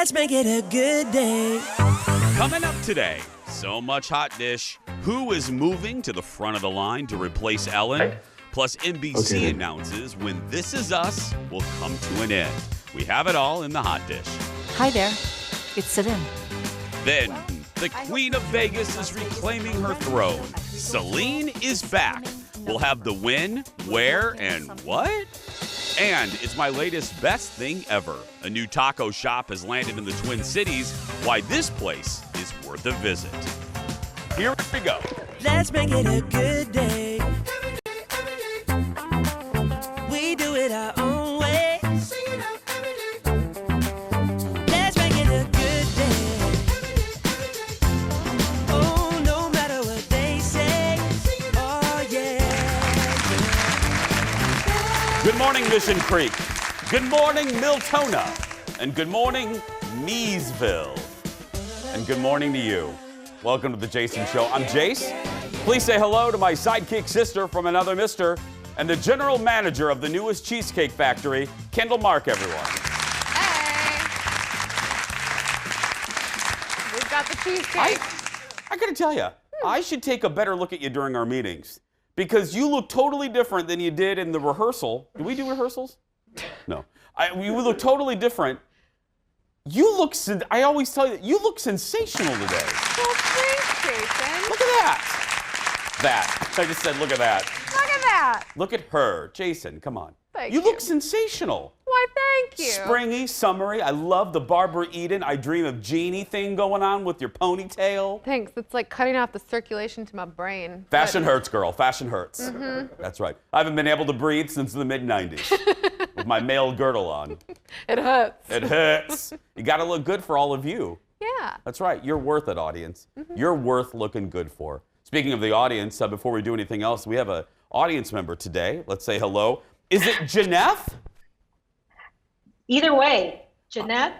Let's make it a good day. Coming up today, so much hot dish. Who is moving to the front of the line to replace Ellen? Plus, NBC announces when This Is Us will come to an end. We have it all in the hot dish. Hi there, it's Celine. Then, the Queen of Vegas is reclaiming her throne. Celine is back. We'll have the when, where, and what? And it's my latest best thing ever. A new taco shop has landed in the Twin Cities. Why this place is worth a visit. Here we go. Let's make it a good day. We do it our own way. Let's make it a good day. Oh, no matter what they say. Oh, yeah. Good morning, Mission Creek. Good morning, Miltona. And good morning, Meesville. And good morning to you. Welcome to the Jason Show. I'm Jace. Please say hello to my sidekick sister from another mister and the general manager of the newest cheesecake factory, Kendall Mark, everyone. Hey. We've got the cheesecake. I gotta tell you, I should take a better look at you during our meetings because you look totally different than you did in the rehearsal. Do we do rehearsals? No. You look totally different. You look, I always tell you, you look sensational today. Well, thanks, Jason. Look at that. I just said, look at that. Look at that. Look at her. Jason, come on. Thank You you. look sensational. Why, thank you. Springy, summery. I love the Barbara Eden, I Dream of Jeannie thing going on with your ponytail. Thanks. It's like cutting off the circulation to my brain. Fashion hurts, girl. Fashion hurts. Mm-hmm. That's right. I haven't been able to breathe since the mid-90s with my male girdle on. It hurts. It hurts. You got to look good for all of you. Yeah. That's right. You're worth it, audience. Mm-hmm. You're worth looking good for. Speaking of the audience, before we do anything else, we have an audience member today. Let's say hello. Is it Janeth? Either way, Janet,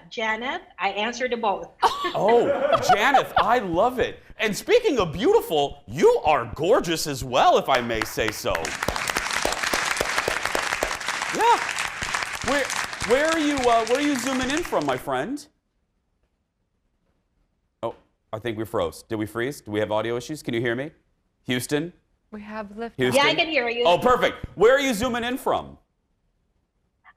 I answer to both. Oh, Janeth, I love it. And speaking of beautiful, you are gorgeous as well, if I may say so. Yeah. Where are you zooming in from, my friend? Oh, I think we froze. Did we freeze? Do we have audio issues? Can you hear me? Houston? We have lift. Houston? Yeah, I can hear you. Oh, perfect. Where are you zooming in from?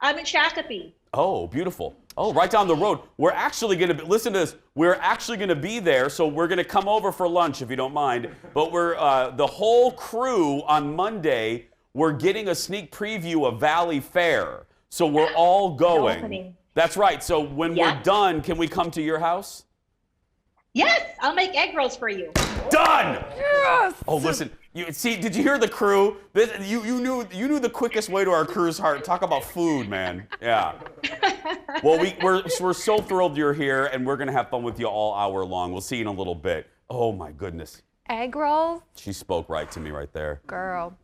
I'm in Shakopee. Oh, beautiful. Oh, right down the road. We're actually going to listen to this. We're actually going to be there, so we're going to come over for lunch if you don't mind. But we're the whole crew on Monday. We're getting a sneak preview of Valley Fair, so we're all going. Opening. That's right. So when we're done, can we come to your house? Yes, I'll make egg rolls for you. Done. Yes. Oh, listen. Did you hear the crew? You knew the quickest way to our crew's heart. Talk about food, man. Yeah. Well, we're so thrilled you're here, and we're gonna have fun with you all hour long. We'll see you in a little bit. Oh my goodness. Egg rolls? She spoke right to me right there. Girl.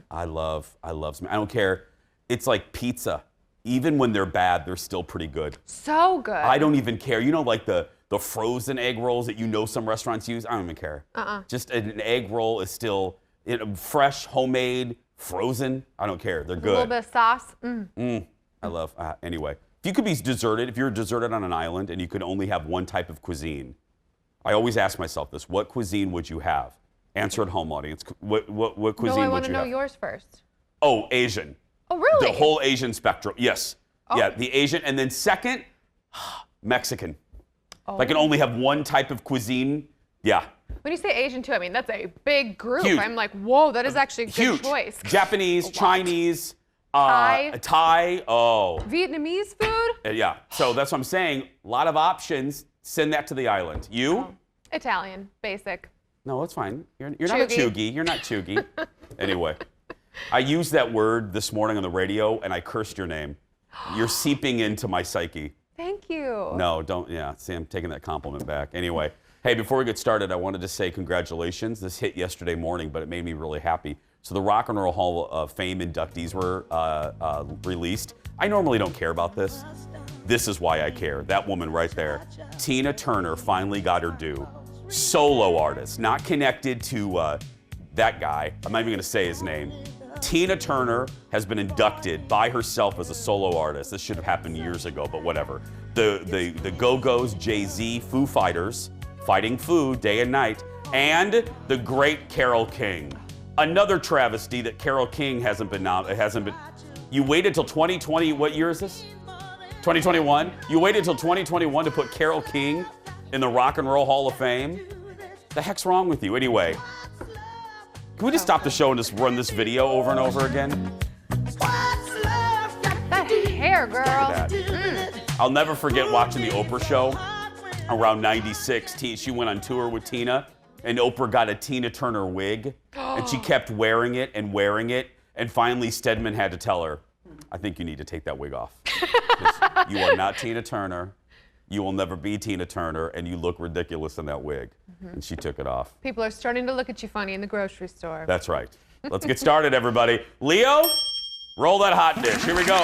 I love some. I don't care. It's like pizza. Even when they're bad, they're still pretty good. So good. I don't even care. You know, like the frozen egg rolls that some restaurants use? I don't even care. Just an egg roll is still fresh, homemade, frozen. I don't care. They're good. A little bit of sauce. I love, anyway. If you're deserted on an island and you could only have one type of cuisine, I always ask myself this, what cuisine would you have? Answer at home, audience. What cuisine would you have? No, I want to know yours first. Oh, Asian. Oh, really? The whole Asian spectrum, yes. Oh. Yeah, the Asian, and then second, Mexican. Oh. If I can only have one type of cuisine, yeah. When you say Asian too, I mean, that's a big group. Huge. I'm like, whoa, that is actually a good Huge. choice. Japanese, Chinese, Thai. Thai, oh. Vietnamese food? Yeah, so that's what I'm saying. A lot of options. Send that to the island. You? Oh. Italian, basic. No, that's fine. You're not a Chuggy. chuggy. You're not chuggy. Anyway, I used that word this morning on the radio, and I cursed your name. You're seeping into my psyche. Thank you. No, don't. Yeah, see, I'm taking that compliment back. Anyway, hey, before we get started, I wanted to say congratulations. This hit yesterday morning, but it made me really happy. So the Rock and Roll Hall of Fame inductees were released. I normally don't care about this. This is why I care. That woman right there. Tina Turner finally got her due. Solo artist, not connected to that guy. I'm not even going to say his name. Tina Turner has been inducted by herself as a solo artist. This should have happened years ago, but whatever. the Go-Go's, Jay-Z, Foo Fighters, fighting food day and night, and the great Carole King. Another travesty that Carole King hasn't been. You waited till 2020. What year is this? 2021. You waited till 2021 to put Carole King in the Rock and Roll Hall of Fame. The heck's wrong with you? Anyway, can we just stop the show and just run this video over and over again? That hair, girl. That. I'll never forget watching the Oprah show around 96. She went on tour with Tina, and Oprah got a Tina Turner wig, and she kept wearing it, and finally Stedman had to tell her, I think you need to take that wig off. You are not Tina Turner. You will never be Tina Turner, and you look ridiculous in that wig. And she took it off. People are starting to look at you funny in the grocery store. That's right. Let's get started, everybody. Leo, roll that hot dish. Here we go.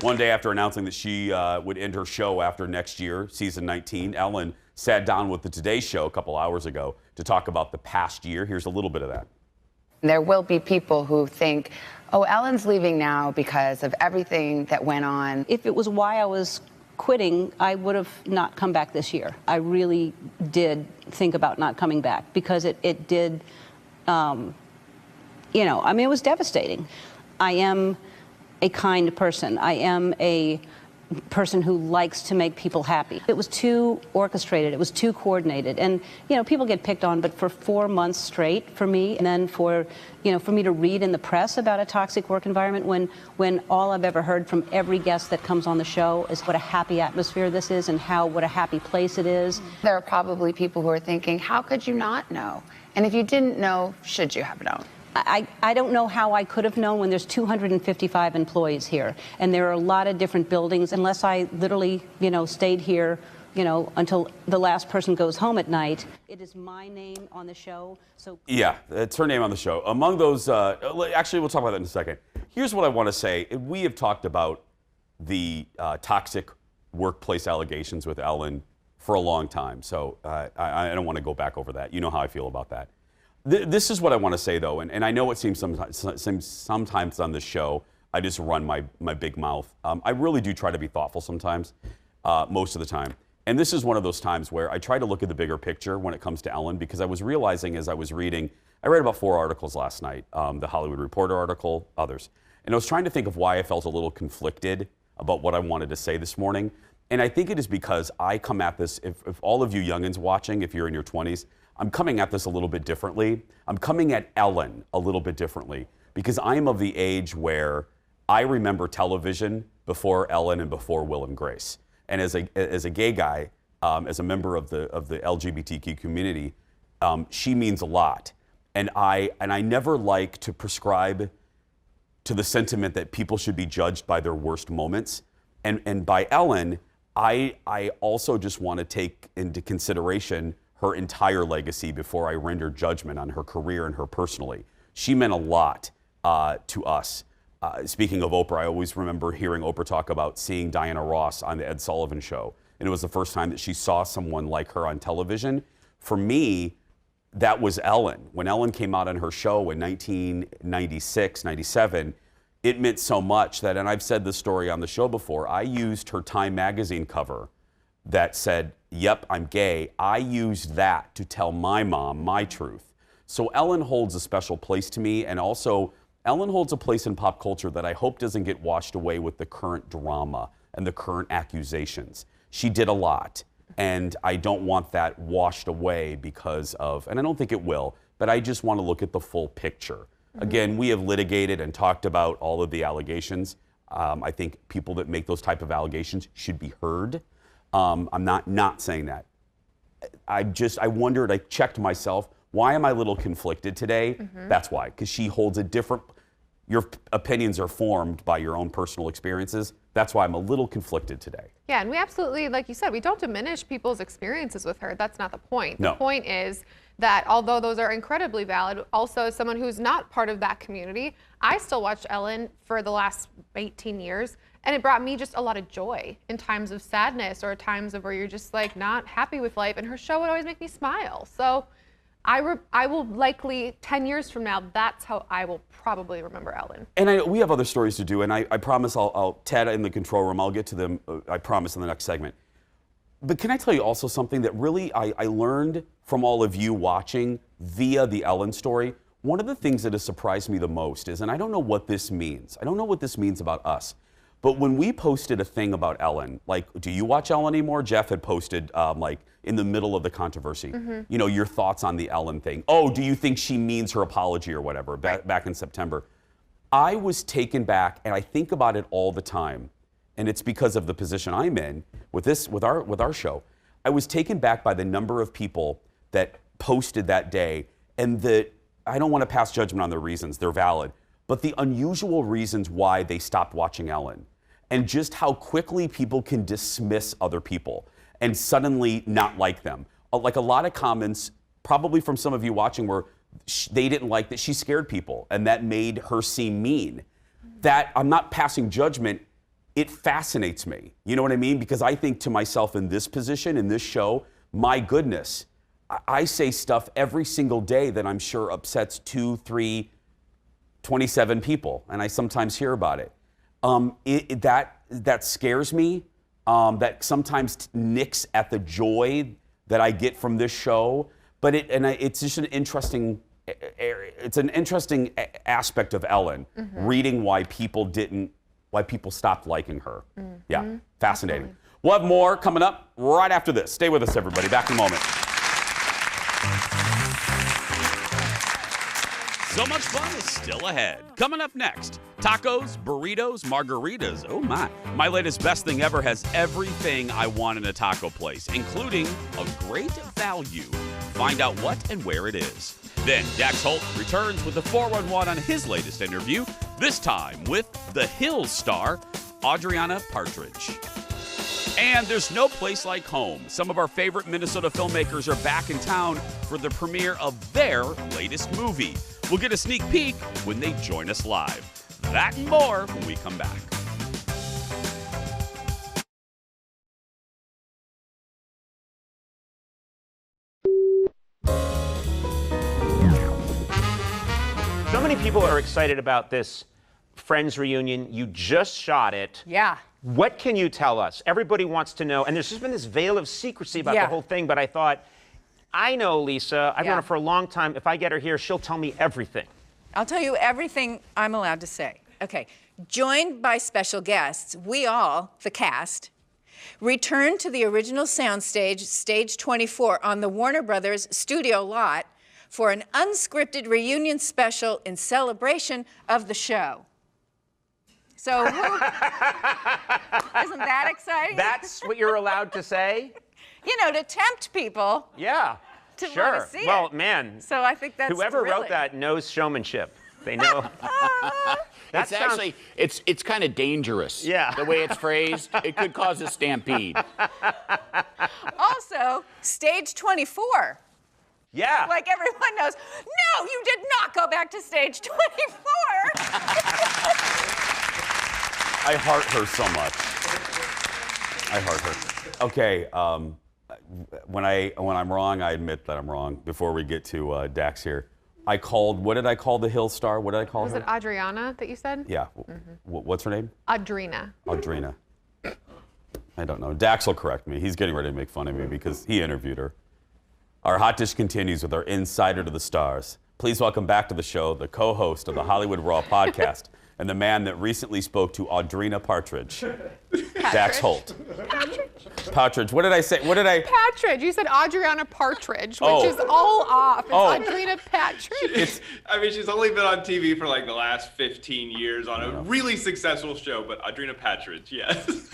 One day after announcing that she would end her show after next year, season 19, Ellen sat down with the Today Show a couple hours ago to talk about the past year. Here's a little bit of that. There will be people who think, oh, Ellen's leaving now because of everything that went on. If it was why I was quitting, I would have not come back this year. I really did think about not coming back because it did, it was devastating. I am a kind person. I am a person who likes to make people happy. It was too orchestrated. It was too coordinated. And, people get picked on, but for 4 months straight for me, and then for me to read in the press about a toxic work environment when all I've ever heard from every guest that comes on the show is what a happy atmosphere this is and what a happy place it is. There are probably people who are thinking, how could you not know? And if you didn't know, should you have known? I don't know how I could have known when there's 255 employees here, and there are a lot of different buildings. Unless I literally, stayed here, until the last person goes home at night. It is my name on the show. So yeah, it's her name on the show. Among those, actually, we'll talk about that in a second. Here's what I want to say. We have talked about the toxic workplace allegations with Ellen for a long time, so I don't want to go back over that. You know how I feel about that. This is what I want to say, though, and I know it seems sometimes on this show I just run my big mouth. I really do try to be thoughtful sometimes, most of the time. And this is one of those times where I try to look at the bigger picture when it comes to Ellen, because I was realizing as I was reading, I read about 4 articles last night, the Hollywood Reporter article, others. And I was trying to think of why I felt a little conflicted about what I wanted to say this morning. And I think it is because I come at this, if all of you youngins watching, if you're in your 20s, I'm coming at this a little bit differently. I'm coming at Ellen a little bit differently because I'm of the age where I remember television before Ellen and before Will and Grace. And as a gay guy, as a member of the LGBTQ community, she means a lot. And I never like to prescribe to the sentiment that people should be judged by their worst moments. And by Ellen, I also just want to take into consideration her entire legacy before I render judgment on her career and her personally. She meant a lot to us. Speaking of Oprah, I always remember hearing Oprah talk about seeing Diana Ross on the Ed Sullivan Show. And it was the first time that she saw someone like her on television. For me, that was Ellen. When Ellen came out on her show in 1996, 97, it meant so much that, and I've said this story on the show before, I used her Time magazine cover that said, yep, I'm gay. I used that to tell my mom my truth. So Ellen holds a special place to me, and also Ellen holds a place in pop culture that I hope doesn't get washed away with the current drama and the current accusations. She did a lot, and I don't want that washed away because of, and I don't think it will, but I just want to look at the full picture. Again, we have litigated and talked about all of the allegations. I think people that make those type of allegations should be heard. I'm not saying that. I wondered, I checked myself, why am I a little conflicted today? That's why, because she holds a different, your opinions are formed by your own personal experiences. That's why I'm a little conflicted today. Yeah, and we absolutely, like you said, we don't diminish people's experiences with her. That's not the point. No. The point is that although those are incredibly valid, also as someone who's not part of that community, I still watched Ellen for the last 18 years. And it brought me just a lot of joy in times of sadness or times of where you're just like not happy with life. And her show would always make me smile. So I will likely 10 years from now, that's how I will probably remember Ellen. And we have other stories to do, and I promise I'll Ted in the control room, I'll get to them, I promise, in the next segment. But can I tell you also something that really I learned from all of you watching via the Ellen story? One of the things that has surprised me the most is, and I don't know what this means, I don't know what this means about us, but when we posted a thing about Ellen, like, do you watch Ellen anymore? Jeff had posted, like, in the middle of the controversy, you know, your thoughts on the Ellen thing. Oh, do you think she means her apology or whatever, back in September. I was taken back, and I think about it all the time, and it's because of the position I'm in with our show. I was taken back by the number of people that posted that day, and I don't want to pass judgment on their reasons, they're valid, but the unusual reasons why they stopped watching Ellen, and just how quickly people can dismiss other people and suddenly not like them. Like a lot of comments, probably from some of you watching, where they didn't like that she scared people, and that made her seem mean. That, I'm not passing judgment, it fascinates me. You know what I mean? Because I think to myself, in this position, in this show, my goodness, I say stuff every single day that I'm sure upsets 2, 3, 27 people, and I sometimes hear about it. That scares me. That sometimes nicks at the joy that I get from this show. But it's just an interesting. It's an interesting aspect of Ellen, reading why people stopped liking her. Yeah, fascinating. Absolutely. We'll have more coming up right after this. Stay with us, everybody. Back in a moment. So much fun is still ahead. Coming up next, tacos, burritos, margaritas. Oh my. My latest best thing ever has everything I want in a taco place, including a great value. Find out what and where it is. Then Dax Holt returns with the 411 on his latest interview, this time with the Hills star, Adriana Partridge. And there's no place like home. Some of our favorite Minnesota filmmakers are back in town for the premiere of their latest movie. We'll get a sneak peek when they join us live. That and more when we come back. So many people are excited about this Friends reunion. You just shot it. Yeah. What can you tell us? Everybody wants to know, and there's just been this veil of secrecy about the whole thing, but I thought, I know Lisa, I've known her for a long time. If I get her here, she'll tell me everything. I'll tell you everything I'm allowed to say. Okay, joined by special guests, we all, the cast, returned to the original soundstage, Stage 24, on the Warner Brothers studio lot for an unscripted reunion special in celebration of the show. So, isn't that exciting? That's what you're allowed to say? You know, to tempt people. Yeah, to sure. want to see Well, it. man. So I think that's whoever thrilling. wrote that knows showmanship. They know. It's actually, it's kind of dangerous. Yeah. The way it's phrased, it could cause a stampede. Also, Stage 24. Yeah. Like everyone knows, no, you did not go back to Stage 24. I heart her so much. I heart her. Okay, when I'm wrong, I admit that I'm wrong. Before we get to Dax here, what did I call the Hill star? What did I call her? Was it Adriana that you said? Yeah. What's her name? Adrina. Audrina. I don't know. Dax will correct me. He's getting ready to make fun of me because he interviewed her. Our hot dish continues with our insider to the stars. Please welcome back to the show the co-host of the Hollywood Raw podcast and the man that recently spoke to Audrina Partridge, Dax Holt. Partridge. What did I say? Partridge. You said Adriana Partridge, which is all off. It's Adrina Partridge. I mean, she's only been on TV for like the last 15 years on a really successful show, but Adrina Partridge, yes.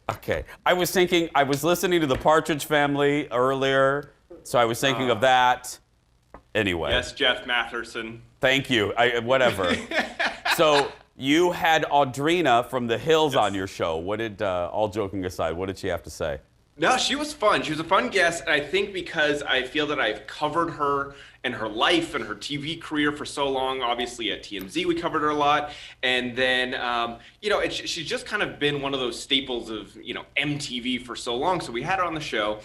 Okay. I was listening to the Partridge Family earlier, so I was thinking of that. Anyway. Yes, Jeff Matherson. Thank you. Whatever. So you had Audrina from the Hills on your show. What did, all joking aside, what did she have to say? No, she was fun. She was a fun guest, and I think because I feel that I've covered her and her life and her TV career for so long. Obviously at TMZ we covered her a lot, and then she's just kind of been one of those staples of MTV for so long. So we had her on the show.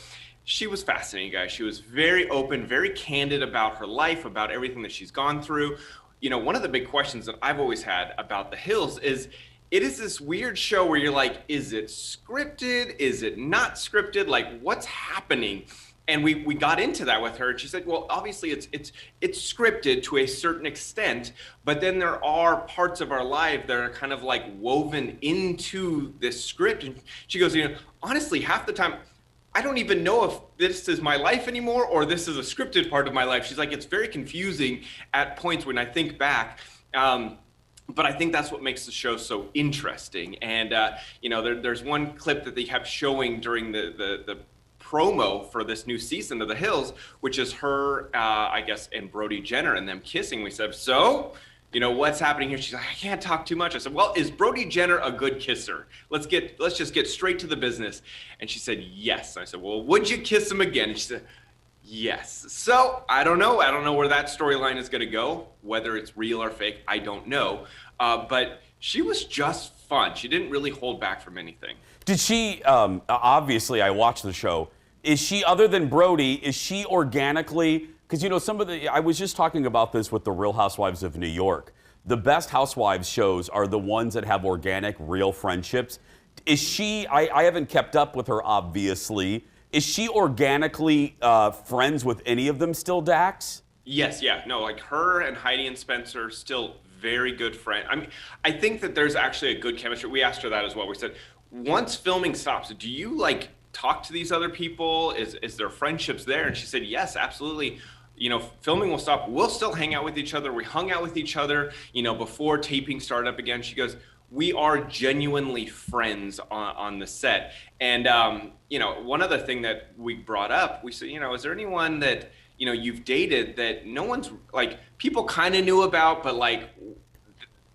she was fascinating, guys. She was very open, very candid about her life, about everything that she's gone through. You know, one of the big questions that I've always had about The Hills is, it is this weird show where you're like, is it scripted? Is it not scripted? Like, what's happening? And we got into that with her, and she said, well, obviously it's scripted to a certain extent, but then there are parts of our life that are kind of like woven into this script. And she goes, you know, honestly, half the time, I don't even know if this is my life anymore or this is a scripted part of my life. She's like, it's very confusing at points when I think back. But I think that's what makes the show so interesting. And, you know, there's one clip that they kept showing during the promo for this new season of The Hills, which is her, I guess, and Brody Jenner and them kissing. We said, so, you know, what's happening here? She's like, I can't talk too much. I said, well, is Brody Jenner a good kisser? Let's just get straight to the business. And she said, yes. I said, well, would you kiss him again? And she said, yes. So I don't know. I don't know where that storyline is going to go, whether it's real or fake. I don't know. But she was just fun. She didn't really hold back from anything. Did she, obviously I watched the show, is she, other than Brody, is she organically, because you know, I was just talking about this with the Real Housewives of New York. The best Housewives shows are the ones that have organic, real friendships. Is she, I haven't kept up with her, obviously. Is she organically friends with any of them still, Dax? Yes, yeah. No, like her and Heidi and Spencer are still very good friends. I mean, I think that there's actually a good chemistry. We asked her that as well. We said, once filming stops, do you like talk to these other people? Is there friendships there? And she said, yes, absolutely. You know, filming will stop. We'll still hang out with each other. We hung out with each other, you know, before taping started up again. She goes, we are genuinely friends on the set. And, you know, one other thing that we brought up, we said, you know, is there anyone that, you know, you've dated that no one's, like, people kind of knew about, but, like,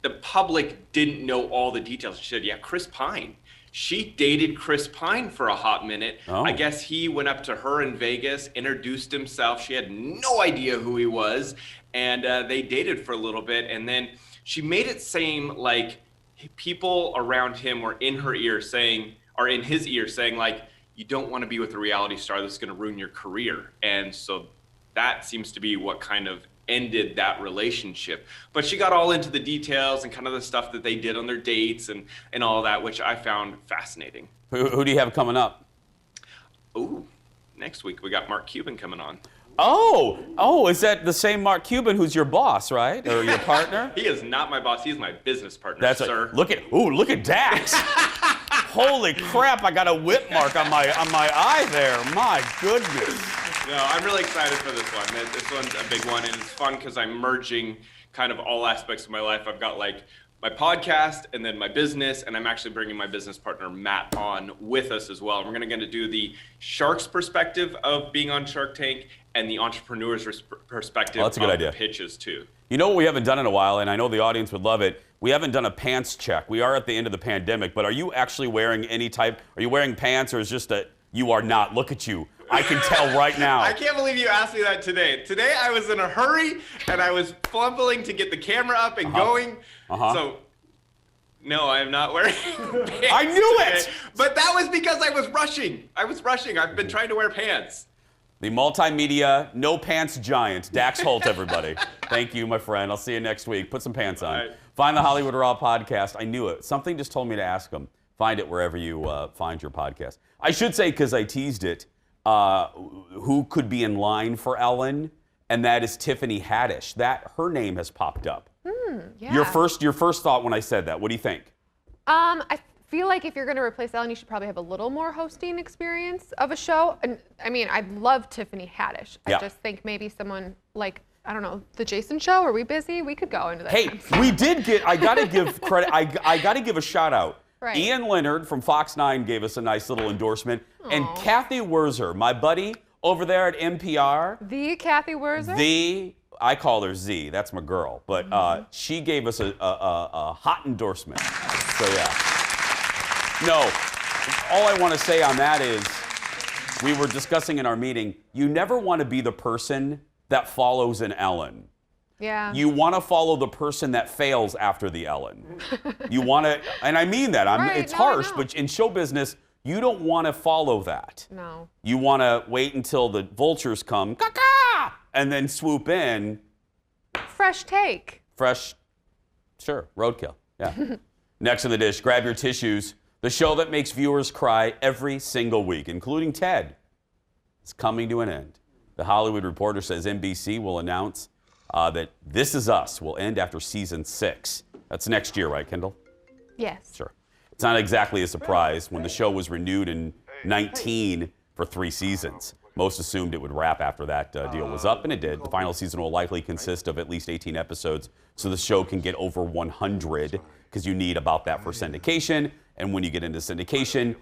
the public didn't know all the details? She said, yeah, Chris Pine. She dated Chris Pine for a hot minute. Oh. I guess he went up to her in Vegas, introduced himself. She had no idea who he was, and they dated for a little bit. And then she made it seem like people around him were in her ear saying, or in his ear saying, like, you don't want to be with a reality star that's going to ruin your career. And so that seems to be what kind of ended that relationship. But she got all into the details and kind of the stuff that they did on their dates and all that, which I found fascinating. Who do you have coming up? Ooh, next week we got Mark Cuban coming on. Oh, is that the same Mark Cuban who's your boss, right? Or your partner? He is not my boss. He's my business partner, That's sir. Look at Dax. Holy crap, I got a whip mark on my eye there. My goodness. No, I'm really excited for this one. This one's a big one, and it's fun because I'm merging kind of all aspects of my life. I've got like my podcast and then my business, and I'm actually bringing my business partner Matt on with us as well. And we're going to do the shark's perspective of being on Shark Tank and the entrepreneur's perspective that's a good idea. The pitches too. You know what we haven't done in a while, and I know the audience would love it? We haven't done a pants check. We are at the end of the pandemic, but are you actually wearing are you wearing pants, or is just that you are not? Look at you. I can tell right now. I can't believe you asked me that today. Today I was in a hurry, and I was fumbling to get the camera up and going. So, no, I am not wearing pants. I knew it! Today. But that was because I was rushing. I've been trying to wear pants. The multimedia, no pants giant, Dax Holt, everybody. Thank you, my friend. I'll see you next week. Put some pants on. Right. Find the Hollywood Raw podcast. I knew it. Something just told me to ask them. Find it wherever you find your podcast. I should say, because I teased it, who could be in line for Ellen, and that is Tiffany Haddish. Her name has popped up. Yeah. Your first thought when I said that, what do you think? I feel like if you're going to replace Ellen, you should probably have a little more hosting experience of a show. And I mean, I love Tiffany Haddish. Yeah. I just think maybe someone like, I don't know, the Jason Show. Are we busy? We could go into that. Hey, we did get, I got to give credit, I got to give a shout out. Right. Ian Leonard from Fox 9 gave us a nice little endorsement. And Kathy Wurzer, my buddy over there at NPR. The Kathy Wurzer? I call her Z, that's my girl. But she gave us a hot endorsement. So yeah. No, all I want to say on that is, we were discussing in our meeting, you never want to be the person that follows an Ellen. Yeah. You want to follow the person that fails after the Ellen. You want to, and I mean that. It's harsh, but in show business, You don't want to follow that. No. You want to wait until the vultures come, caw, and then swoop in. Fresh take. Fresh, sure, roadkill. Yeah. Next on the dish, grab your tissues. The show that makes viewers cry every single week, including Ted, is coming to an end. The Hollywood Reporter says NBC will announce that This Is Us will end after season 6. That's next year, right, Kendall? Yes. Sure. It's not exactly a surprise when the show was renewed in 19 for 3 seasons. Most assumed it would wrap after that deal was up, and it did. The final season will likely consist of at least 18 episodes, so the show can get over 100, because you need about that for syndication. And when you get into syndication,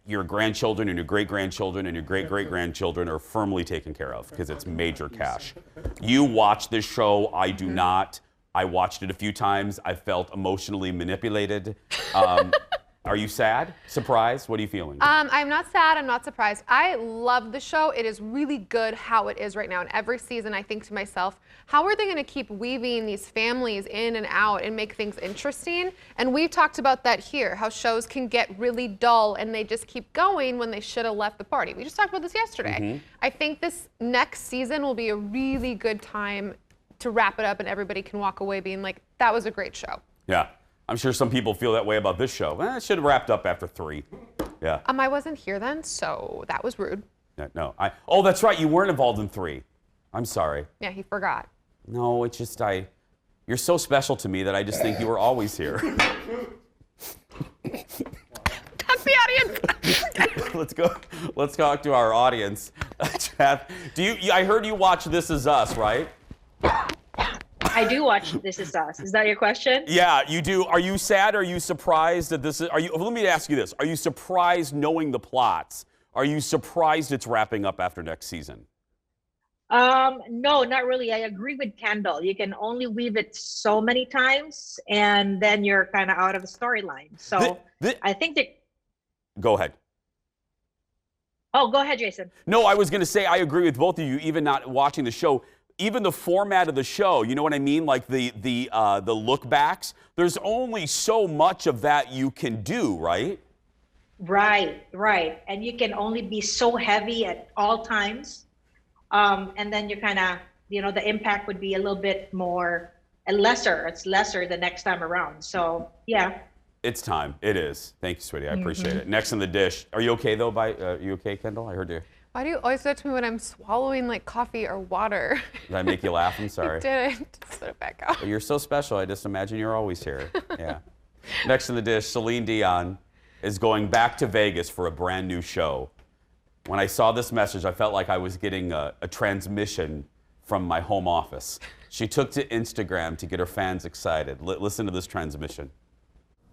your grandchildren and your great-grandchildren and your great-great-grandchildren are firmly taken care of, because it's major cash. You watch this show. I do not. I watched it a few times. I felt emotionally manipulated. Are you sad? Surprised? What are you feeling? I'm not sad. I'm not surprised. I love the show. It is really good how it is right now. And every season I think to myself, how are they going to keep weaving these families in and out and make things interesting? And we've talked about that here, how shows can get really dull and they just keep going when they should have left the party. We just talked about this yesterday. Mm-hmm. I think this next season will be a really good time to wrap it up and everybody can walk away being like, that was a great show. Yeah. I'm sure some people feel that way about this show. It should have wrapped up after 3. Yeah. I wasn't here then, so that was rude. No. Oh, that's right. You weren't involved in 3. I'm sorry. Yeah, he forgot. No, it's just you're so special to me that I just think you were always here. That's the audience. Let's talk to our audience. Chad, I heard you watch This Is Us, right? I do watch This Is Us. Is that your question? Yeah, you do. Are you sad? Are you surprised that this is? Let me ask you this: are you surprised knowing the plots? Are you surprised it's wrapping up after next season? No, not really. I agree with Kendall. You can only weave it so many times, and then you're kind of out of the storyline. So I think that. Go ahead. Oh, go ahead, Jason. No, I was going to say I agree with both of you. Even not watching the show. Even the format of the show, you know what I mean? Like the look backs, there's only so much of that you can do, right? Right. And you can only be so heavy at all times. And then you kind of, the impact would be a little bit more lesser. It's lesser the next time around. So, yeah. It's time. It is. Thank you, sweetie. I appreciate it. Next on the dish. Are you okay, though? You okay, Kendall? I heard you. Why do you always do that to me when I'm swallowing like coffee or water? Did I make you laugh? I'm sorry. I didn't. Just put it back out. Well, you're so special. I just imagine you're always here. Yeah. Next on the dish, Celine Dion is going back to Vegas for a brand new show. When I saw this message, I felt like I was getting a transmission from my home office. She took to Instagram to get her fans excited. Listen to this transmission.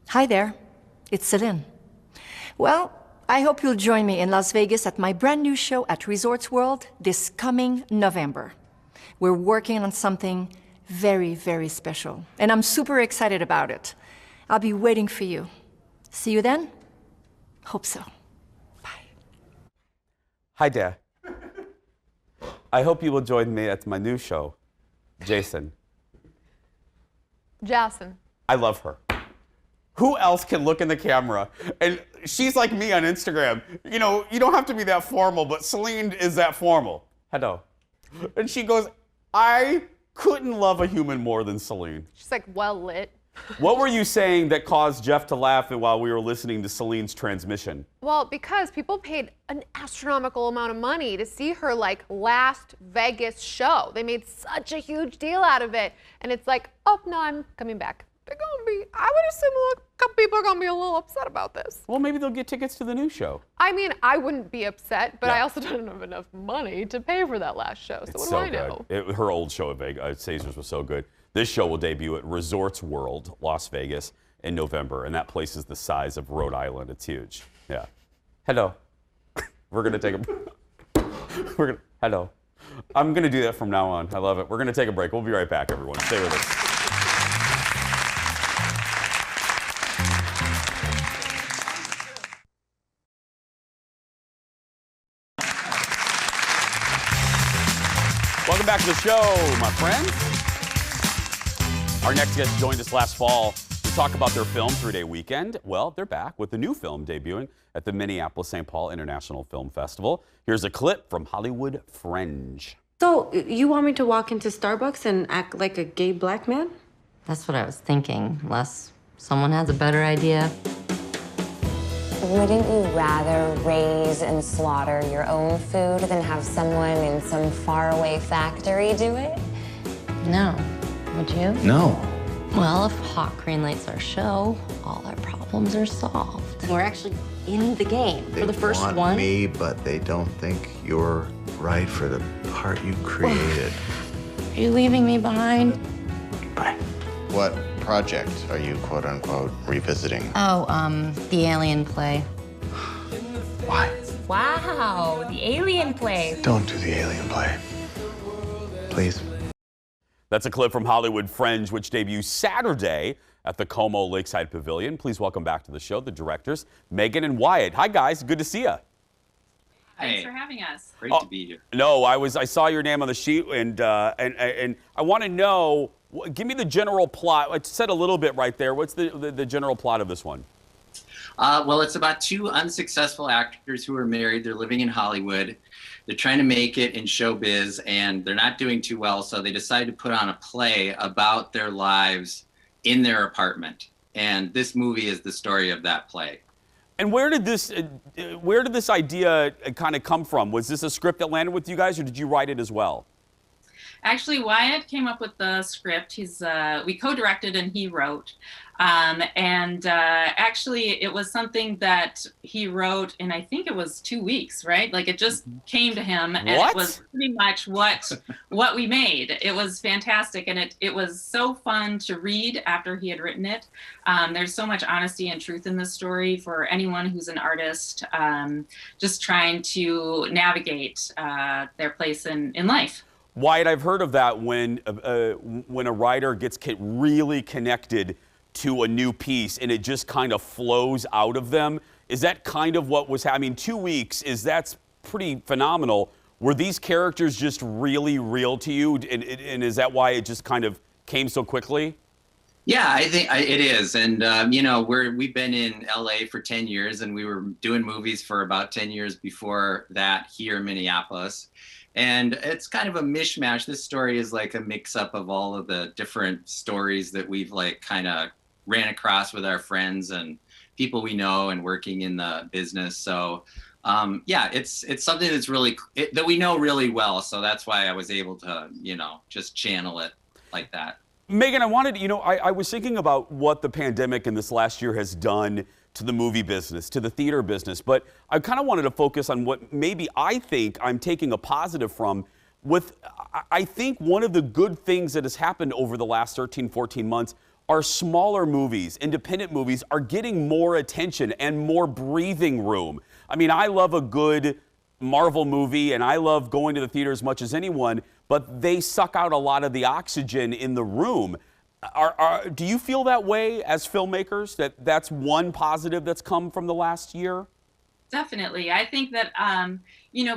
Hi there, it's Celine. Well, I hope you'll join me in Las Vegas at my brand new show at Resorts World this coming November. We're working on something very, very special, and I'm super excited about it. I'll be waiting for you. See you then? Hope so. Bye. Hi, Dad. I hope you will join me at my new show, Jason. Jason. I love her. Who else can look in the camera? And she's like me on Instagram. You know, you don't have to be that formal, but Celine is that formal. Hello. And she goes, I couldn't love a human more than Celine. She's like well lit. What were you saying that caused Jeff to laugh while we were listening to Celine's transmission? Well, because people paid an astronomical amount of money to see her like last Vegas show. They made such a huge deal out of it. And it's like, oh no, I'm coming back. They're gonna be, I would assume a couple people are gonna be a little upset about this. Well, maybe they'll get tickets to the new show. I mean, I wouldn't be upset, but Yeah. I also don't have enough money to pay for that last show. So It's what so do I know? good. Her old show at Caesars was so good. This show will debut at Resorts World, Las Vegas, in November, and that place is the size of Rhode Island. It's huge. Yeah. Hello. We're gonna take a. Hello. I'm gonna do that from now on. I love it. We're gonna take a break. We'll be right back, everyone. Stay with us. Welcome back to the show, my friends. Our next guest joined us last fall to to talk about their film, 3-Day Weekend. Well, they're back with a new film debuting at the Minneapolis-St. Paul International Film Festival. Here's a clip from Hollywood Fringe. So, you want me to walk into Starbucks and act like a gay black man? That's what I was thinking, unless someone has a better idea. Wouldn't you rather raise and slaughter your own food than have someone in some faraway factory do it? No. Would you? No. Well, if Hawk greenlights our show, all our problems are solved. We're actually in the game for the first one. They want me, but they don't think you're right for the part you created. Are you leaving me behind? Bye. What project are you, quote unquote, revisiting? Oh, the Alien play. Why? Wow, the Alien play. Don't do the Alien play. Please. That's a clip from Hollywood Fringe, which debuts Saturday at the Como Lakeside Pavilion. Please welcome back to the show the directors, Megan and Wyatt. Hi, guys. Good to see you. Thanks for having us. Great to be here. No, I saw your name on the sheet, and I want to know. Give me the general plot. I said a little bit right there. What's the general plot of this one? Well, it's about two unsuccessful actors who are married. They're living in Hollywood. They're trying to make it in showbiz, and they're not doing too well. So they decide to put on a play about their lives in their apartment. And this movie is the story of that play. And where did this idea kind of come from? Was this a script that landed with you guys, or did you write it as well? Actually, Wyatt came up with the script. We co-directed and he wrote. Actually, it was something that he wrote in, I think it was 2 weeks, right? Like it just came to him, and it was pretty much what we made. It was fantastic, and it was so fun to read after he had written it. There's so much honesty and truth in this story for anyone who's an artist, just trying to navigate their place in life. Wyatt, I've heard of that when a writer gets really connected to a new piece and it just kind of flows out of them. Is that kind of what was happening? 2 weeks, that's pretty phenomenal. Were these characters just really real to you, and is that why it just kind of came so quickly? Yeah, I think it is. And, we've been in LA for 10 years, and we were doing movies for about 10 years before that here in Minneapolis. And it's kind of a mishmash. This story is like a mix-up of all of the different stories that we've kind of ran across with our friends and people we know and working in the business. So, it's something that's that we know really well. So that's why I was able to, just channel it like that. Megan, I wanted, I was thinking about what the pandemic in this last year has done to the movie business, to the theater business, but I kind of wanted to focus on what maybe I think I'm taking a positive from. I think one of the good things that has happened over the last 13, 14 months are smaller movies, independent movies are getting more attention and more breathing room. I mean, I love a good Marvel movie and I love going to the theater as much as anyone, but they suck out a lot of the oxygen in the room. Do you feel that way as filmmakers, that's one positive that's come from the last year? Definitely. I think that,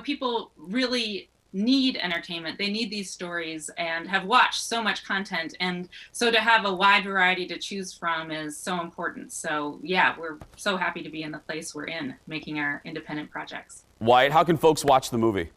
people really need entertainment. They need these stories and have watched so much content. And so to have a wide variety to choose from is so important. So yeah, we're so happy to be in the place we're in, making our independent projects. Wyatt, how can folks watch the movie?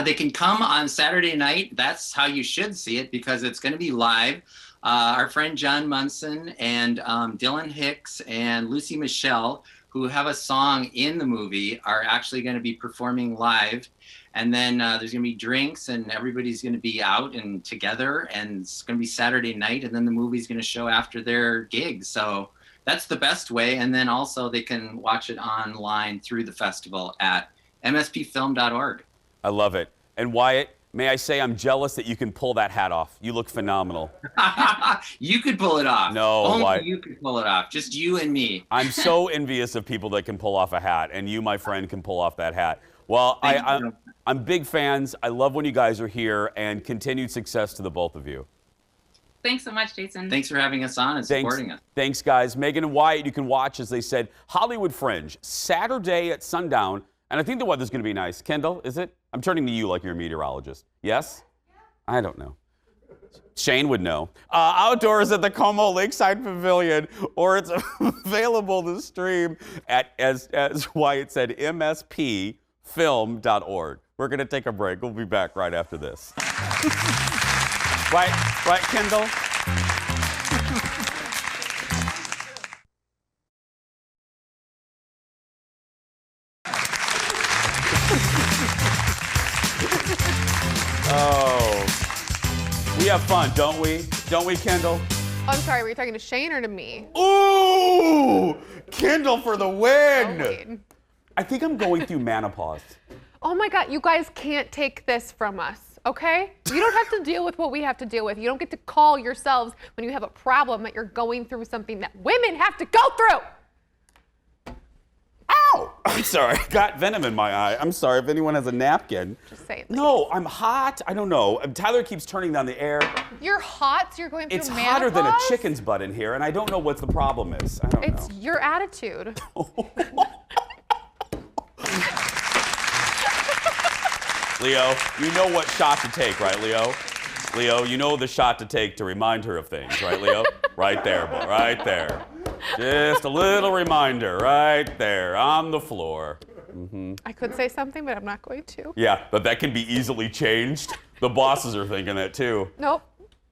They can come on Saturday night. That's how you should see it, because it's going to be live. Our friend John Munson and Dylan Hicks and Lucy Michelle, who have a song in the movie, are actually going to be performing live. And then there's going to be drinks, and everybody's going to be out and together. And it's going to be Saturday night, and then the movie's going to show after their gig. So that's the best way. And then also they can watch it online through the festival at mspfilm.org. I love it. And Wyatt, may I say I'm jealous that you can pull that hat off. You look phenomenal. You could pull it off. No, only Wyatt. You could pull it off. Just you and me. I'm so envious of people that can pull off a hat, and you, my friend, can pull off that hat. Well, I'm big fans. I love when you guys are here, and continued success to the both of you. Thanks so much, Jason. Thanks for having us on and supporting us. Thanks, guys. Megan and Wyatt, you can watch, as they said, Hollywood Fringe, Saturday at sundown. And I think the weather's going to be nice. Kendall, is it? I'm turning to you like you're a meteorologist. Yes? I don't know. Shane would know. Outdoors at the Como Lakeside Pavilion, or it's available to stream at, as Wyatt said, mspfilm.org. We're going to take a break. We'll be back right after this. Right, Kendall? Oh, we have fun, don't we? Don't we, Kendall? Oh, I'm sorry, were you talking to Shane or to me? Ooh, Kendall for the win. Oh, I think I'm going through menopause. Oh my God, you guys can't take this from us, okay? You don't have to deal with what we have to deal with. You don't get to call yourselves when you have a problem that you're going through something that women have to go through. Ow! I'm sorry, I got venom in my eye. I'm sorry if anyone has a napkin. Just saying. No, I'm hot. I don't know. Tyler keeps turning down the air. You're hot, so you're going through It's menopause? hotter than a chicken's butt in here, and I don't know what the problem is. I don't know. It's your attitude. Leo, you know what shot to take, right, Leo? Leo, you know the shot to take to remind her of things, right, Leo? Right there, boy, right there. Just a little reminder right there on the floor. Mm-hmm. I could say something, but I'm not going to. Yeah, but that can be easily changed. The bosses are thinking that too. Nope.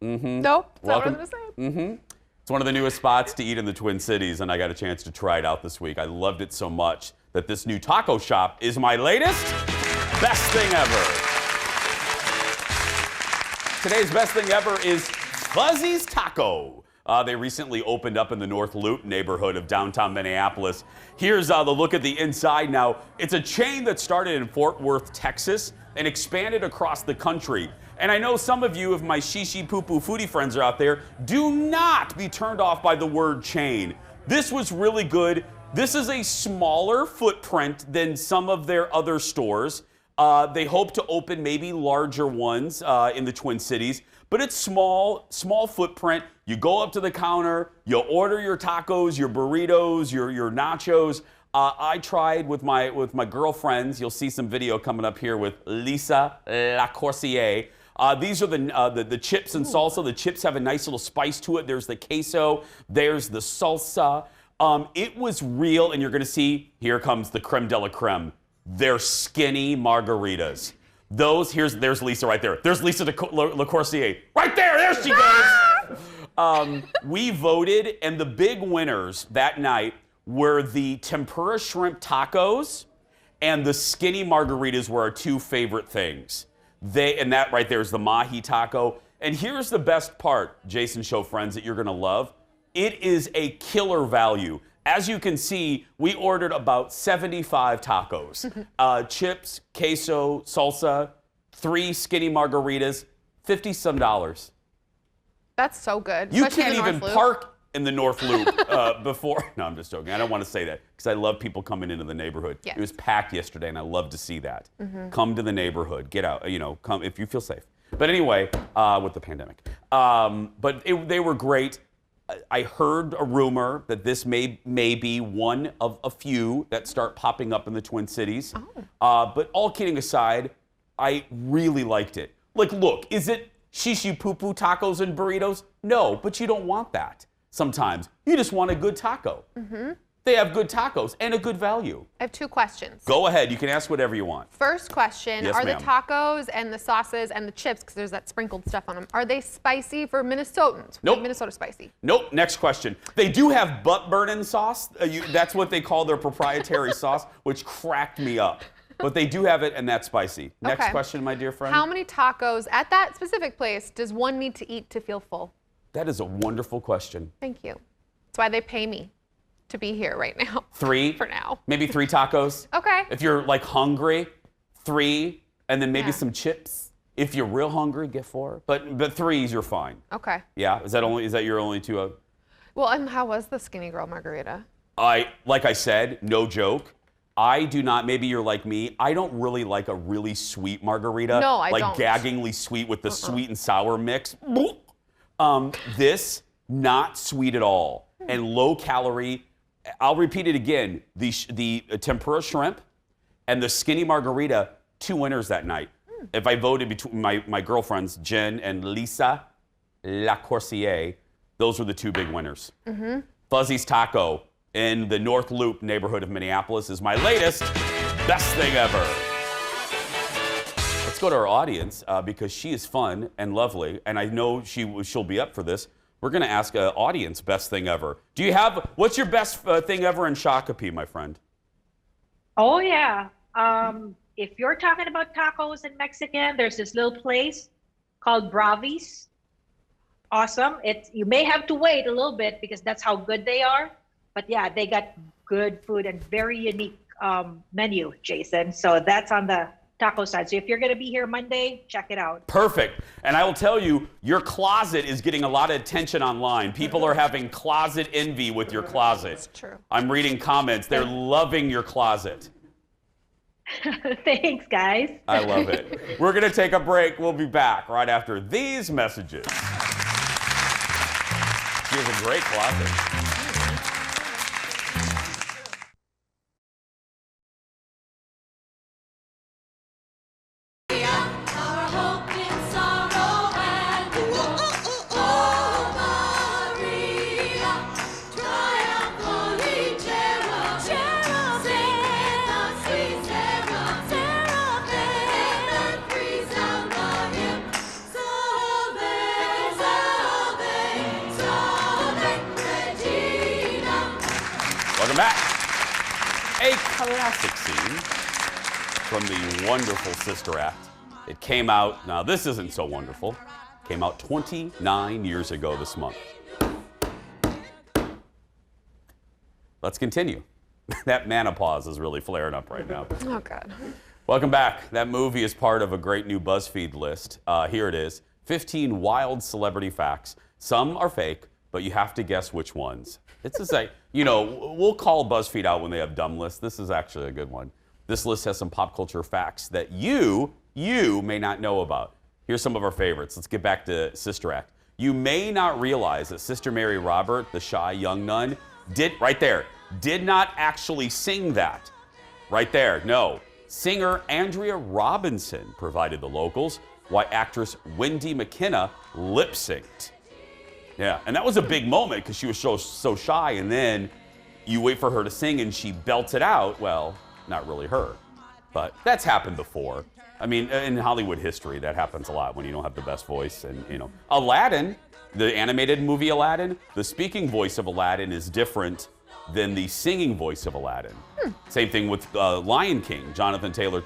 Mm-hmm. Nope. That's Welcome. not what I'm gonna say. Mm-hmm. It's one of the newest spots to eat in the Twin Cities, and I got a chance to try it out this week. I loved it so much that this new taco shop is my latest best thing ever. Today's best thing ever is Fuzzy's Taco. They recently opened up in the North Loop neighborhood of downtown Minneapolis. Here's the look at the inside now. It's a chain that started in Fort Worth, Texas, and expanded across the country. And I know some of you, if my shishi poo poo foodie friends are out there, do not be turned off by the word chain. This was really good. This is a smaller footprint than some of their other stores. They hope to open maybe larger ones in the Twin Cities, but it's small footprint. You go up to the counter, you order your tacos, your burritos, your nachos. I tried with my girlfriends. You'll see some video coming up here with Lisa Lacourcier. These are the chips and salsa. The chips have a nice little spice to it. There's the queso. There's the salsa. It was real, and you're going to see, here comes the creme de la creme. They're skinny margaritas. There's Lisa right there. There's Lisa Lacourcier. Right there she goes. We voted, and the big winners that night were the tempura shrimp tacos and the skinny margaritas were our two favorite things. And that right there is the mahi taco. And here's the best part, Jason Show friends, that you're going to love. It is a killer value. As you can see, we ordered about 75 tacos. Chips, queso, salsa, 3 skinny margaritas, $50-some. That's so good. You Especially can't in the even North Loop. park in the North Loop before. No, I'm just joking. I don't want to say that because I love people coming into the neighborhood. Yes. It was packed yesterday, and I love to see that. Mhm. Come to the neighborhood. Get out. Come if you feel safe. But anyway, with the pandemic. They were great. I heard a rumor that this may be one of a few that start popping up in the Twin Cities. Oh. But all kidding aside, I really liked it. Like, look, is it shishi poo poo tacos and burritos? No, but you don't want that sometimes. You just want a good taco. Mm-hmm. They have good tacos and a good value. I have 2 questions. Go ahead. You can ask whatever you want. First question, Yes, are the ma'am. tacos and the sauces and the chips, because there's that sprinkled stuff on them, are they spicy for Minnesotans? Nope. Like Minnesota spicy. Nope. Next question. They do have butt burning sauce. That's what they call their proprietary sauce, which cracked me up. But they do have it, and that's spicy. Next Okay. question, my dear friend. How many tacos at that specific place does one need to eat to feel full? That is a wonderful question. Thank you. That's why they pay me to be here right now. 3. For now. Maybe 3 tacos. Okay. If you're like hungry, 3, and then maybe Yeah. some chips. If you're real hungry, get 4. But 3s, you're fine. Okay. Yeah. Is that your only 2? Well, and how was the skinny girl margarita? Like I said, no joke. I do not. Maybe you're like me. I don't really like a really sweet margarita. No, I like don't. gaggingly sweet with the sweet and sour mix. This not sweet at all and low calorie. I'll repeat it again. The tempura shrimp and the skinny margarita, 2 winners that night. If I voted between my girlfriends, Jen and Lisa, La Coursier. Those were the two big winners. Mm-hmm. Fuzzy's Taco in the North Loop neighborhood of Minneapolis is my latest best thing ever. Let's go to our audience because she is fun and lovely, and I know she'll be up for this. We're going to ask an audience best thing ever. Do you have, what's your best thing ever in Shakopee, my friend? Oh, yeah. If you're talking about tacos and Mexican, there's this little place called Bravi's. Awesome. You may have to wait a little bit because that's how good they are. But yeah, they got good food and very unique menu, Jason. So that's on the taco side. So if you're going to be here Monday, check it out. Perfect. And I will tell you, your closet is getting a lot of attention online. People are having closet envy with your closet. That's true. I'm reading comments. They're loving your closet. Thanks, guys. I love it. We're going to take a break. We'll be back right after these messages. She has a great closet. Welcome back. A classic scene from the wonderful Sister Act. It came out, now this isn't so wonderful, came out 29 years ago this month. Let's continue. That menopause is really flaring up right now. Oh, God. Welcome back. That movie is part of a great new Buzzfeed list. Here it is, 15 wild celebrity facts. Some are fake, but you have to guess which ones. It's just like, you know, we'll call BuzzFeed out when they have dumb lists. This is actually a good one. This list has some pop culture facts that you may not know about. Here's some of our favorites. Let's get back to Sister Act. You may not realize that Sister Mary Robert, the shy young nun, did not actually sing that. Right there, no. Singer Andrea Robinson provided the vocals, while actress Wendy McKenna lip-synced. Yeah, and that was a big moment because she was so shy, and then you wait for her to sing and she belts it out. Well, not really her, but that's happened before. I mean, in Hollywood history, that happens a lot when you don't have the best voice. And, you know, Aladdin, the animated movie Aladdin, the speaking voice of Aladdin is different than the singing voice of Aladdin. Same thing with Lion King, Jonathan Taylor.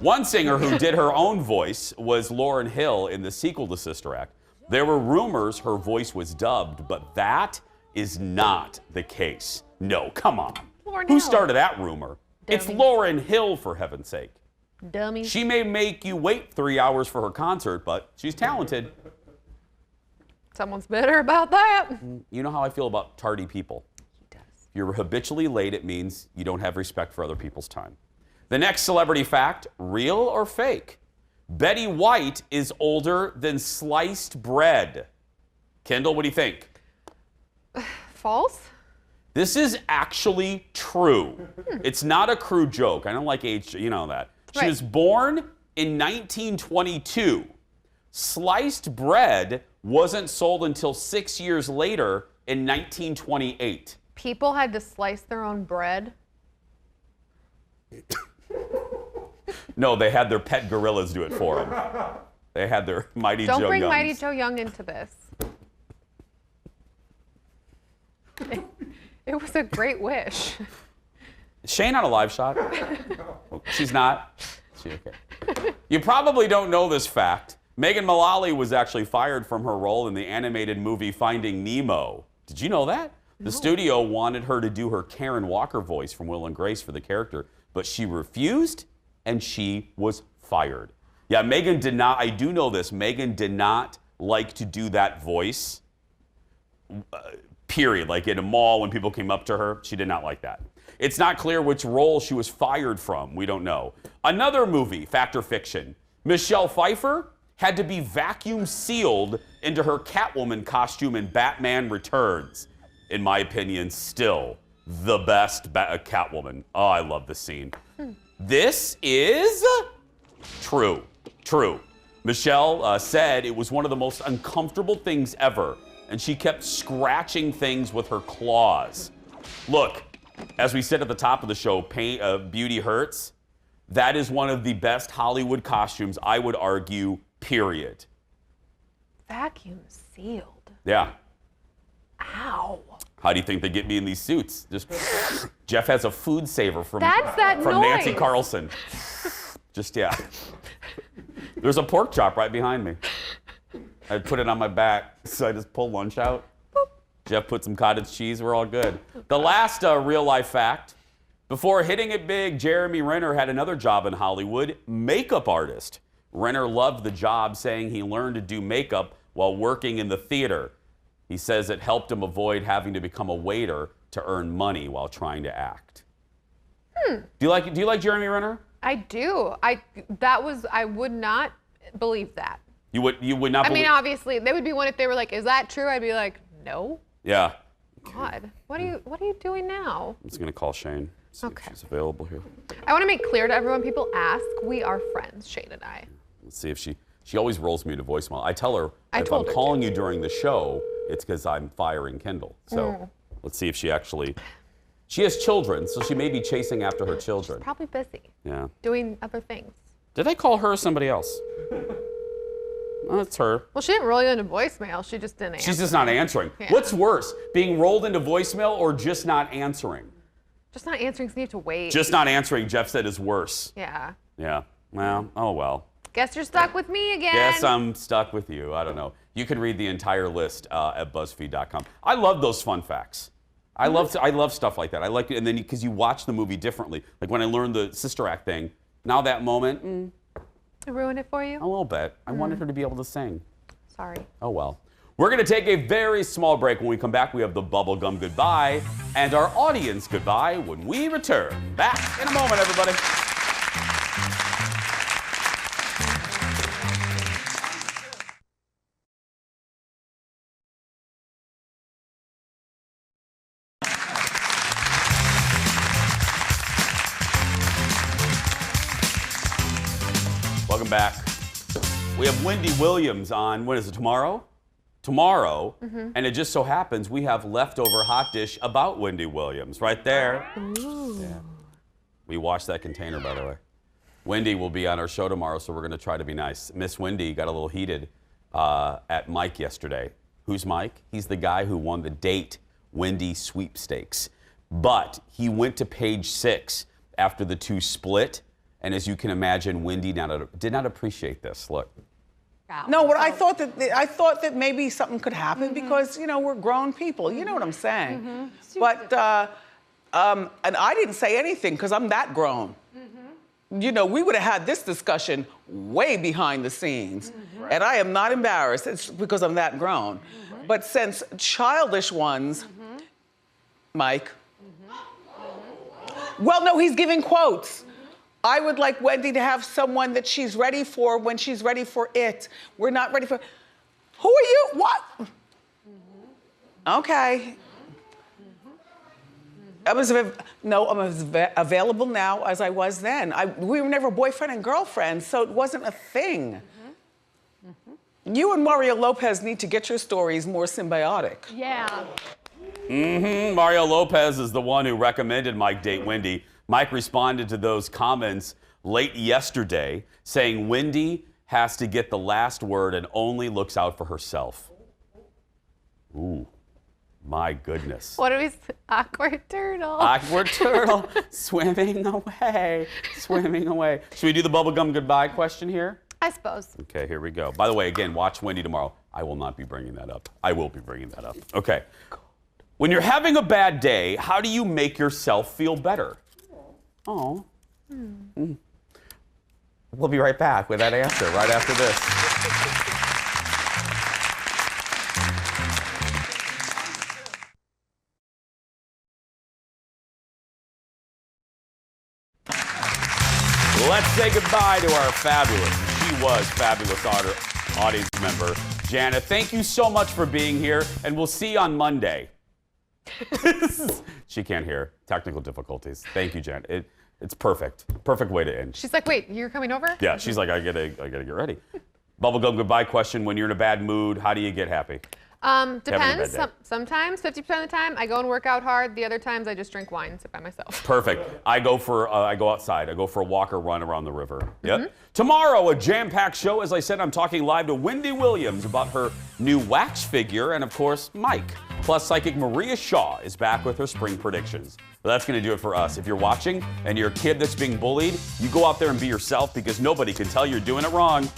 One singer who did her own voice was Lauryn Hill in the sequel to Sister Act. There were rumors her voice was dubbed, but that is not the case. No, come on. Who started that rumor? Dummy. It's Lauryn Hill, for heaven's sake. Dummy. She may make you wait 3 hours for her concert, but she's talented. Someone's bitter about that. You know how I feel about tardy people. He does. If you're habitually late, it means you don't have respect for other people's time. The next celebrity fact, real or fake? Betty White is older than sliced bread. Kendall, what do you think? False? This is actually true. It's not a crude joke. I don't like age, you know that. She was born in 1922. Sliced bread wasn't sold until 6 years later in 1928. People had to slice their own bread? No, they had their pet gorillas do it for them. They had their Mighty Joe Youngs. Don't bring Mighty Joe Young into this. It was a great wish. Is Shane on a live shot? She's not. Is she okay? You probably don't know this fact. Megan Mullally was actually fired from her role in the animated movie Finding Nemo. Did you know that? No. The studio wanted her to do her Karen Walker voice from Will and Grace for the character, but she refused and she was fired. Yeah, Megan did not, I do know this, Megan did not like to do that voice, period. Like in a mall when people came up to her, she did not like that. It's not clear which role she was fired from. We don't know. Another movie, fact or fiction. Michelle Pfeiffer had to be vacuum sealed into her Catwoman costume in Batman Returns. In my opinion, still the best Catwoman. Oh, I love this scene. This is true. True. Michelle said it was one of the most uncomfortable things ever, and she kept scratching things with her claws. Look, as we said at the top of the show, beauty hurts. That is one of the best Hollywood costumes, I would argue, period. Vacuum sealed. Yeah. Ow. How do you think they get me in these suits? Just Jeff has a food saver from noise. Nancy Carlson. Just, yeah. There's a pork chop right behind me. I put it on my back, so I just pull lunch out. Boop. Jeff put some cottage cheese. We're all good. The last real-life fact. Before hitting it big, Jeremy Renner had another job in Hollywood, makeup artist. Renner loved the job, saying he learned to do makeup while working in the theater. He says it helped him avoid having to become a waiter to earn money while trying to act. Do you like Jeremy Renner? I do. I would not believe that. You would not believe? I mean, obviously, they would be one if they were like, "Is that true?" I'd be like, "No." Yeah. God, what are you doing now? I'm just gonna call Shane. See if she's available here. I want to make clear to everyone, people ask, we are friends, Shane and I. Let's see if she always rolls me to voicemail. I tell her if I'm told her calling you during the show, it's because I'm firing Kendall. So let's see if she has children, so she may be chasing after her children. She's probably busy. Yeah. Doing other things. Did I call her or somebody else? Oh, it's her. Well, she didn't roll you into voicemail. She just didn't answer. She's just not answering. Yeah. What's worse, being rolled into voicemail or just not answering? Just not answering, so you have to wait. Just not answering, Jeff said, is worse. Yeah. Yeah. Well, oh well. Guess you're stuck with me again. Guess I'm stuck with you. I don't know. You can read the entire list at BuzzFeed.com. I love those fun facts. I love stuff like that. I like it, and then because you watch the movie differently. Like when I learned the Sister Act thing, now that moment. I ruined it for you? A little bit. I wanted her to be able to sing. Sorry. Oh well. We're going to take a very small break. When we come back, we have the bubblegum goodbye and our audience goodbye when we return. Back in a moment, everybody. Welcome back. We have Wendy Williams on, when is it, tomorrow? Tomorrow, and it just so happens we have leftover hot dish about Wendy Williams right there. Ooh. Yeah. We washed that container, by the way. Wendy will be on our show tomorrow, so we're going to try to be nice. Miss Wendy got a little heated at Mike yesterday. Who's Mike? He's the guy who won the Date Wendy sweepstakes. But he went to page 6 after the two split, and as you can imagine, Wendy did not appreciate this. Look. No, what I thought that maybe something could happen because we're grown people. You know what I'm saying? But and I didn't say anything because I'm that grown. We would have had this discussion way behind the scenes, and I am not embarrassed. It's because I'm that grown. But since childish ones, Mike. Well, no, he's giving quotes. I would like Wendy to have someone that she's ready for when she's ready for it. We're not ready for... Who are you? What? Okay. I'm as available now as I was then. We were never boyfriend and girlfriend, so it wasn't a thing. You and Mario Lopez need to get your stories more symbiotic. Yeah. Mario Lopez is the one who recommended Mike date Wendy. Mike responded to those comments late yesterday, saying Wendy has to get the last word and only looks out for herself. Ooh, my goodness. What do we say? Awkward turtle. Awkward turtle, swimming away, swimming away. Should we do the bubblegum goodbye question here? I suppose. Okay, here we go. By the way, again, watch Wendy tomorrow. I will not be bringing that up. I will be bringing that up. Okay. When you're having a bad day, how do you make yourself feel better? Oh. We'll be right back with that answer right after this. Let's say goodbye to our fabulous audience member, Janet. Thank you so much for being here, and we'll see you on Monday. She can't hear. Technical difficulties. Thank you, Jen. It's perfect. Perfect way to end. She's like, wait, you're coming over? Yeah, she's like, I gotta get ready. Bubblegum goodbye question. When you're in a bad mood, how do you get happy? Depends. Sometimes, 50% of the time, I go and work out hard. The other times, I just drink wine and sit by myself. Perfect. I go outside. I go for a walk or run around the river. Yep. Tomorrow, a jam-packed show. As I said, I'm talking live to Wendy Williams about her new wax figure and, of course, Mike. Plus, psychic Maria Shaw is back with her spring predictions. But that's going to do it for us. If you're watching and you're a kid that's being bullied, you go out there and be yourself because nobody can tell you're doing it wrong.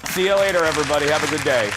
See you later, everybody. Have a good day.